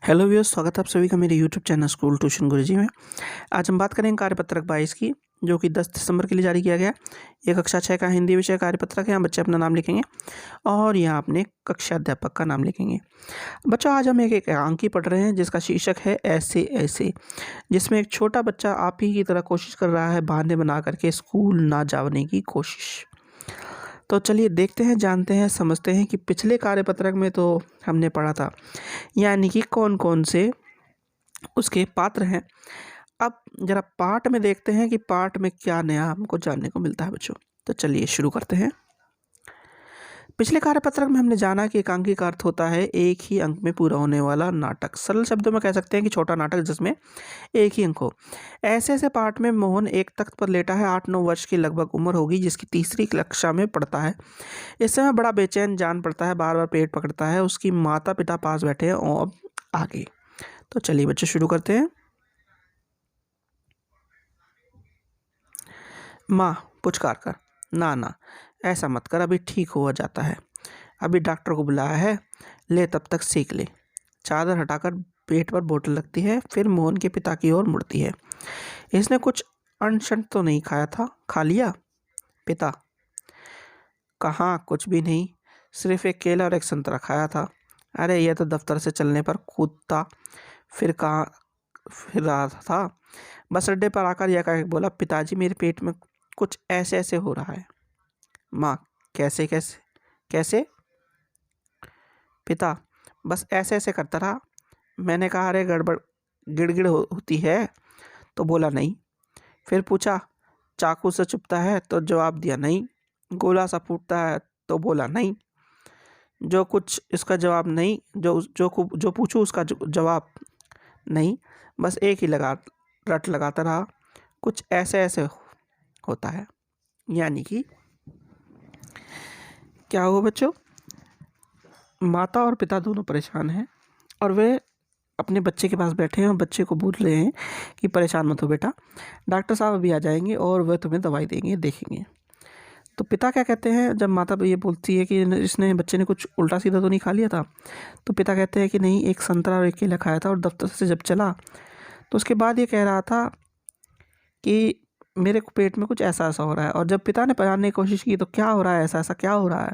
Hello viewers, स्वागत है आप सभी का मेरे यूट्यूब चैनल स्कूल ट्यूशन गुरुजी में। आज हम बात करेंगे कार्यपत्रक 22 की, जो कि 10 दिसंबर के लिए जारी किया गया है। ये कक्षा 6 का हिंदी विषय कार्यपत्रक है। यहाँ बच्चे अपना नाम लिखेंगे और यहाँ अपने कक्षा अध्यापक का नाम लिखेंगे। बच्चों, आज हम एक एकांकी पढ़ रहे हैं जिसका शीर्षक है ऐसे ऐसे, जिसमें एक छोटा बच्चा आप ही की तरह कोशिश कर रहा है बहाने बना करके स्कूल ना जाने की कोशिश। तो चलिए देखते हैं, जानते हैं, समझते हैं कि पिछले कार्यपत्रक में तो हमने पढ़ा था, यानी कि कौन कौन से उसके पात्र हैं। अब जरा पाठ में देखते हैं कि पाठ में क्या नया हमको जानने को मिलता है बच्चों। तो चलिए शुरू करते हैं। पिछले कार्यपत्रक में हमने जाना कि एकांकी का अर्थ होता है एक ही अंक में पूरा होने वाला नाटक। सरल शब्दों में कह सकते हैं कि छोटा नाटक जिसमें एक ही अंक हो। ऐसे ऐसे पाठ में मोहन एक तख्त पर लेटा है। 8-9 वर्ष की लगभग उम्र होगी, जिसकी तीसरी कक्षा में पढ़ता है। इस समय बड़ा बेचैन जान पड़ता है, बार बार पेट पकड़ता है। उसकी माता पिता पास बैठे हैं। और आगे तो चलिए बच्चे शुरू करते हैं। माँ पुचकार कर, ना ना ऐसा मत कर, अभी ठीक हो जाता है। अभी डॉक्टर को बुलाया है, ले तब तक सीख ले। चादर हटाकर पेट पर बोतल लगती है, फिर मोहन के पिता की ओर मुड़ती है। इसने कुछ अनशन तो नहीं खाया था? खा लिया? पिता: कहाँ, कुछ भी नहीं, सिर्फ एक केला और एक संतरा खाया था। अरे यह तो दफ्तर से चलने पर कूदता फिर रहा था। बस अड्डे पर आकर यह कह बोला, पिताजी मेरे पेट में कुछ ऐसे ऐसे हो रहा है। माँ: कैसे कैसे कैसे? पिता: बस ऐसे ऐसे करता रहा। मैंने कहा अरे गड़बड़ गिड़गिड़ होती है, तो बोला नहीं। फिर पूछा चाकू से चुभता है, तो जवाब दिया नहीं। गोला सा फूटता है, तो बोला नहीं। जो कुछ इसका जवाब नहीं, जो पूछूं उसका जवाब नहीं। बस एक ही रट लगाता रहा, कुछ ऐसे ऐसे होता है। यानी कि क्या हुआ बच्चों, माता और पिता दोनों परेशान हैं और वे अपने बच्चे के पास बैठे हैं और बच्चे को बोल रहे हैं कि परेशान मत हो बेटा, डॉक्टर साहब अभी आ जाएंगे और वह तुम्हें दवाई देंगे, देखेंगे। तो पिता क्या कहते हैं, जब माता ये बोलती है कि इसने बच्चे ने कुछ उल्टा सीधा तो नहीं खा लिया था, तो पिता कहते हैं कि नहीं, एक संतरा और एक केला खाया था और दफ्तर से जब चला तो उसके बाद ये कह रहा था कि मेरे को पेट में कुछ ऐसा ऐसा हो रहा है। और जब पिता ने पहचानने की कोशिश की तो क्या हो रहा है, ऐसा ऐसा क्या हो रहा है,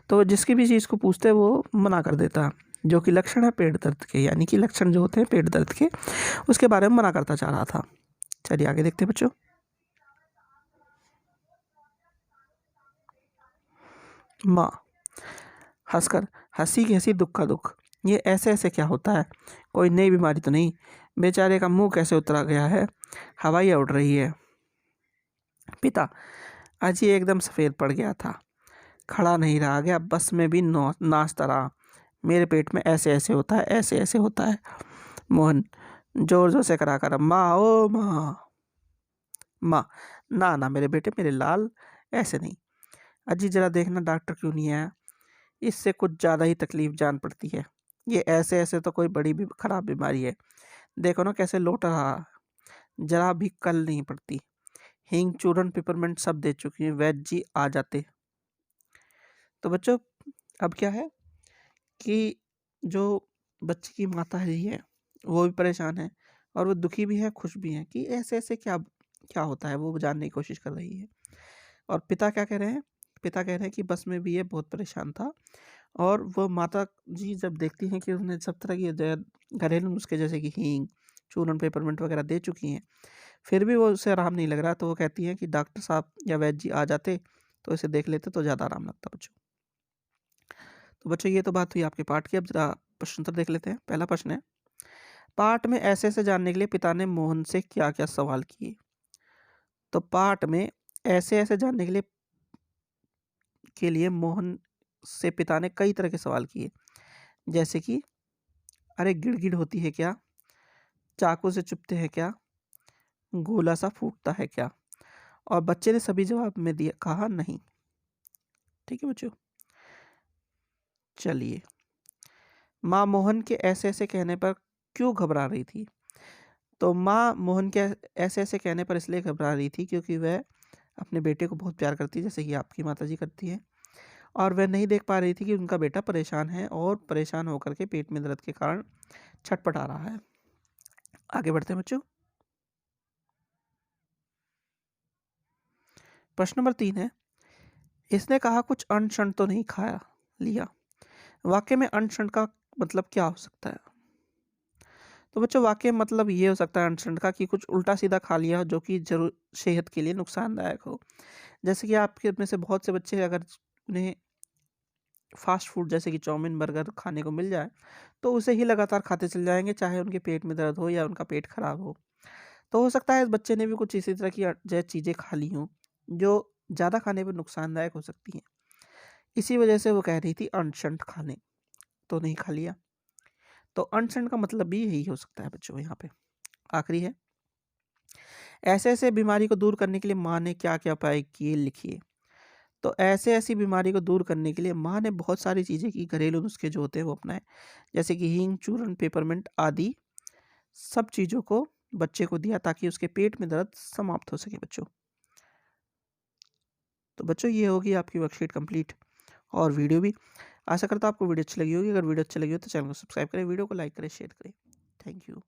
तो जिसकी भी चीज़ को पूछते वो मना कर देता, जो कि लक्षण है पेट दर्द के, यानी कि लक्षण जो होते हैं पेट दर्द के, उसके बारे में मना करता चाह रहा था। चलिए आगे देखते हैं बच्चों। माँ हंसकर, हंसी की हंसी दुख का दुख, ये ऐसे ऐसे क्या होता है? कोई नई बीमारी तो नहीं? बेचारे का मुंह कैसे उतरा गया है, हवाइयाँ उड़ रही है। पिता: आज ये एकदम सफ़ेद पड़ गया था, खड़ा नहीं रहा गया, बस में भी नाचता रहा। मेरे पेट में ऐसे ऐसे होता है, ऐसे ऐसे होता है। मोहन जोर जोर से करा कर, माँ ओ माँ। माँ: ना ना मेरे बेटे, मेरे लाल, ऐसे नहीं। अजी जरा देखना डॉक्टर क्यों नहीं आया, इससे कुछ ज़्यादा ही तकलीफ जान पड़ती है। ये ऐसे ऐसे तो कोई बड़ी भी खराब बीमारी है, देखो ना कैसे लौट रहा, जरा भी कल नहीं पड़ती। हींग चूरन पिपरमेंट सब दे चुकी हैं, वैद्य जी आ जाते। तो बच्चों अब क्या है कि जो बच्चे की माता जी है वो भी परेशान है और वो दुखी भी है, खुश भी है कि ऐसे ऐसे क्या क्या होता है, वो जानने की कोशिश कर रही है। और पिता क्या कह रहे हैं, पिता कह रहे हैं कि बस में भी ये बहुत परेशान था। और वो माता जी जब देखती हैं कि उसने सब तरह की घरेलू नुस्खे जैसे कि हींग चूरन पेपरमेंट वगैरह दे चुकी हैं, फिर भी वो उसे आराम नहीं लग रहा, तो वो कहती हैं कि डॉक्टर साहब या वैद्य जी आ जाते तो इसे देख लेते तो ज़्यादा आराम लगता बच्चों। तो बच्चों ये तो बात हुई आपके पाठ की। अब जरा प्रश्न उत्तर देख लेते हैं। पहला प्रश्न है, पाठ में ऐसे ऐसे जानने के लिए पिता ने मोहन से क्या क्या सवाल किए? तो पाठ में ऐसे ऐसे जानने के लिए मोहन से पिता ने कई तरह के सवाल किए, जैसे कि अरे गिड़गिड़ होती है क्या, चाकू से चुभते हैं क्या, गोला सा फूटता है क्या? और बच्चे ने सभी जवाब में दिया, कहा नहीं। ठीक है बच्चों। चलिए, माँ मोहन के ऐसे ऐसे कहने पर क्यों घबरा रही थी? तो माँ मोहन के ऐसे ऐसे कहने पर इसलिए घबरा रही थी क्योंकि वह अपने बेटे को बहुत प्यार करती है, जैसे कि आपकी माता जी करती है। और वह नहीं देख पा रही थी कि उनका बेटा परेशान है और परेशान होकर के पेट में दर्द के कारण छटपटा रहा है। आगे बढ़ते हैं बच्चों। प्रश्न नंबर 3 है, इसने कहा कुछ अनशन तो नहीं खाया लिया। वाक्य में अनशन का मतलब क्या हो सकता है? तो बच्चों वाक्य में मतलब ये हो सकता है अनशन का कि कुछ उल्टा सीधा खा लिया जो कि जरूर सेहत के लिए नुकसानदायक हो। जैसे कि आपके में से बहुत से बच्चे अगर उन्हें फास्ट फूड जैसे कि चाउमीन बर्गर खाने को मिल जाए तो उसे ही लगातार खाते चले जाएंगे, चाहे उनके पेट में दर्द हो या उनका पेट खराब हो। तो हो सकता है इस बच्चे ने भी कुछ इसी तरह की जो चीज़ें खा ली हों जो ज़्यादा खाने पर नुकसानदायक हो सकती हैं। इसी वजह से वो कह रही थी अनशन खाने, तो नहीं खा लिया। तो अनशन का मतलब भी यही हो सकता है बच्चों। यहाँ पे आखिरी है, ऐसे ऐसे बीमारी को दूर करने के लिए माँ ने क्या क्या उपाय किए लिखिए। तो ऐसे ऐसी बीमारी को दूर करने के लिए माँ ने बहुत सारी चीज़ें की, घरेलू नुस्खे जो होते हैं वो अपनाए, जैसे कि हींग, चूरन, पेपरमिंट आदि सब चीज़ों को बच्चे को दिया ताकि उसके पेट में दर्द समाप्त हो सके बच्चों। तो बच्चों ये होगी आपकी वर्कशीट कंप्लीट और वीडियो भी। आशा करता हूँ आपको वीडियो अच्छी लगी होगी। अगर वीडियो अच्छी लगी हो तो चैनल को सब्सक्राइब करें, वीडियो को लाइक करें, शेयर करें। Thank you.